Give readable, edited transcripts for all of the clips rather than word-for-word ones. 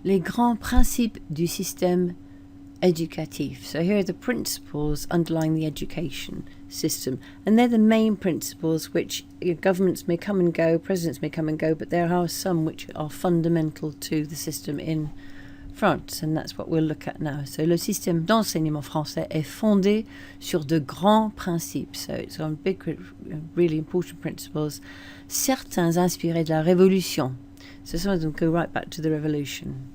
les grands principes du système éducatif. So here are the principles underlying the education system, and they're the main principles which governments may come and go, presidents may come and go, but there are some which are fundamental to the system in France, and that's what we'll look at now. So le système d'enseignement français est fondé sur de grands principes. So it's on big, really important principles, certains inspirés de la Révolution. So some of them go right back to the Revolution.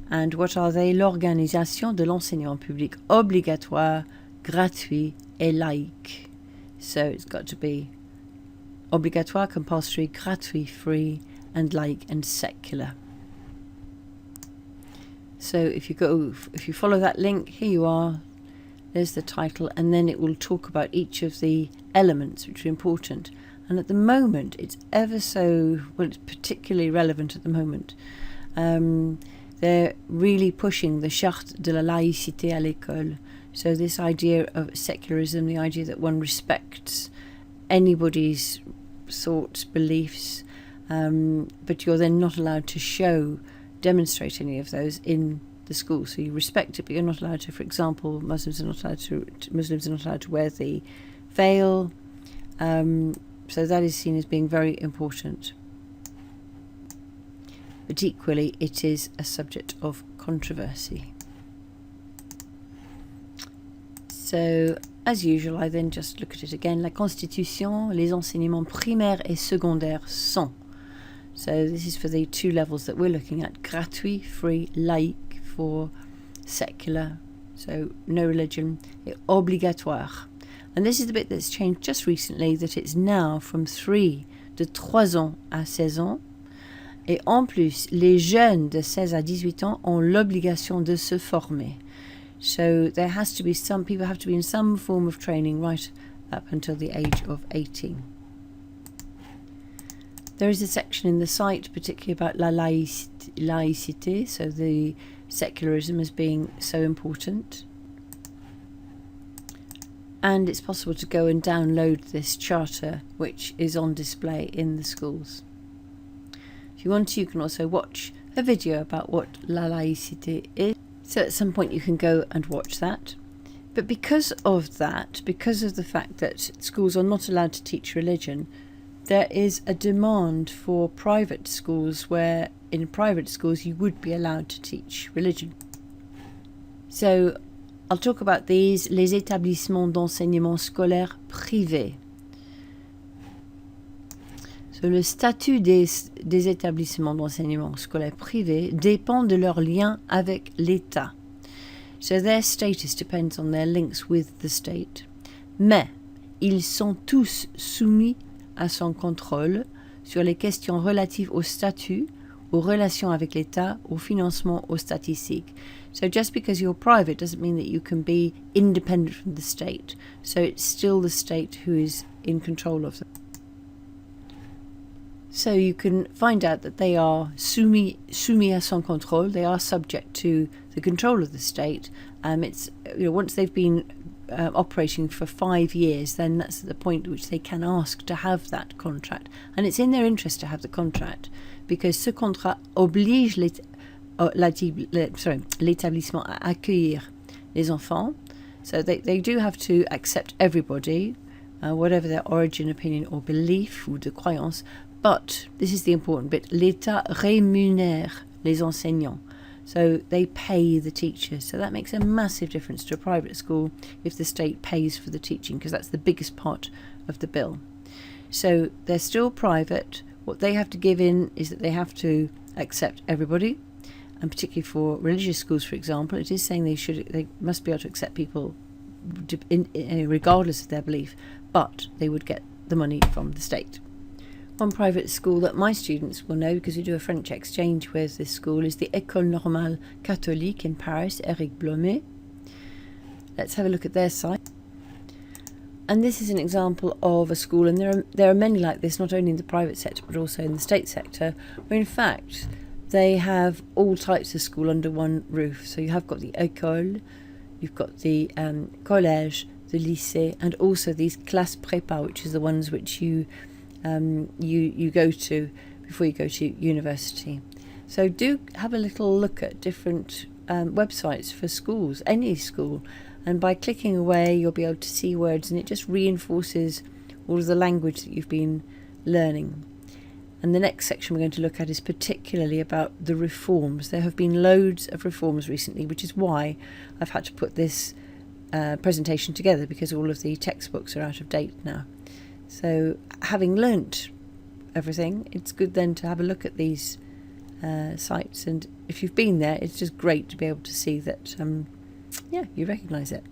And what are they? L'organisation de l'enseignement public obligatoire, gratuit et laïque. So it's got to be obligatoire, compulsory, gratuit, free, and laïque and secular. So if you follow that link, here you are, there's the title, and then it will talk about each of the elements which are important. And at the moment, it's it's particularly relevant at the moment. They're really pushing the charte de la laïcité à l'école. So this idea of secularism, the idea that one respects anybody's thoughts, beliefs, but you're then not allowed to demonstrate any of those in the school. So you respect it, but you're not allowed to. For example, Muslims are not allowed to wear the veil. So that is seen as being very important. But equally, it is a subject of controversy. So, as usual, I then just look at it again. La Constitution, les enseignements primaires et secondaires sont. So this is for the two levels that we're looking at. Gratuit, free, laïque for secular, so no religion, et obligatoire. And this is the bit that's changed just recently, that it's now from 3 ans à 16 ans. Et en plus, les jeunes de 16 à 18 ans ont l'obligation de se former. So there has to be people have to be in some form of training right up until the age of 18. There is a section in the site particularly about la laïcité, so the secularism as being so important. And it's possible to go and download this charter, which is on display in the schools. If you want to, you can also watch a video about what la laïcité is. So at some point you can go and watch that. But because of the fact that schools are not allowed to teach religion, there is a demand for private schools where in private schools you would be allowed to teach religion. So I'll talk about these, les établissements d'enseignement scolaire privés. So le statut des établissements d'enseignement scolaire privés dépend de leur lien avec l'État. So their status depends on their links with the state. Mais ils sont tous soumis à son contrôle sur les questions relatives au statut, aux relations avec l'État, au financement, aux statistiques. So just because you're private doesn't mean that you can be independent from the state. So it's still the state who is in control of them. So you can find out that they are soumis à son contrôle. They are subject to the control of the state. It's once they've been operating for 5 years, then that's the point at which they can ask to have that contract, and it's in their interest to have the contract because ce contrat oblige l'établissement à accueillir les enfants. So they do have to accept everybody, whatever their origin, opinion or belief ou de croyance. But this is the important bit: l'État rémunère les enseignants. So they pay the teachers. So that makes a massive difference to a private school if the state pays for the teaching, because that's the biggest part of the bill. So they're still private. What they have to give in is that they have to accept everybody, and particularly for religious schools, for example, it is saying they must be able to accept people regardless of their belief, but they would get the money from the state. One private school that my students will know, because we do a French exchange with this school, is the École Normale Catholique in Paris, Eric Blomet. Let's have a look at their site. And this is an example of a school, and there are many like this, not only in the private sector but also in the state sector, where in fact they have all types of school under one roof. So you have got the école, you've got the collège, the lycée, and also these classes prépa, which is the ones which you go to before you go to university. So do have a little look at different websites for schools, any school, and by clicking away you'll be able to see words, and it just reinforces all of the language that you've been learning. And the next section we're going to look at is particularly about the reforms. There have been loads of reforms recently, which is why I've had to put this presentation together, because all of the textbooks are out of date now. So having learnt everything, it's good then to have a look at these sites, and if you've been there, it's just great to be able to see that you recognise it.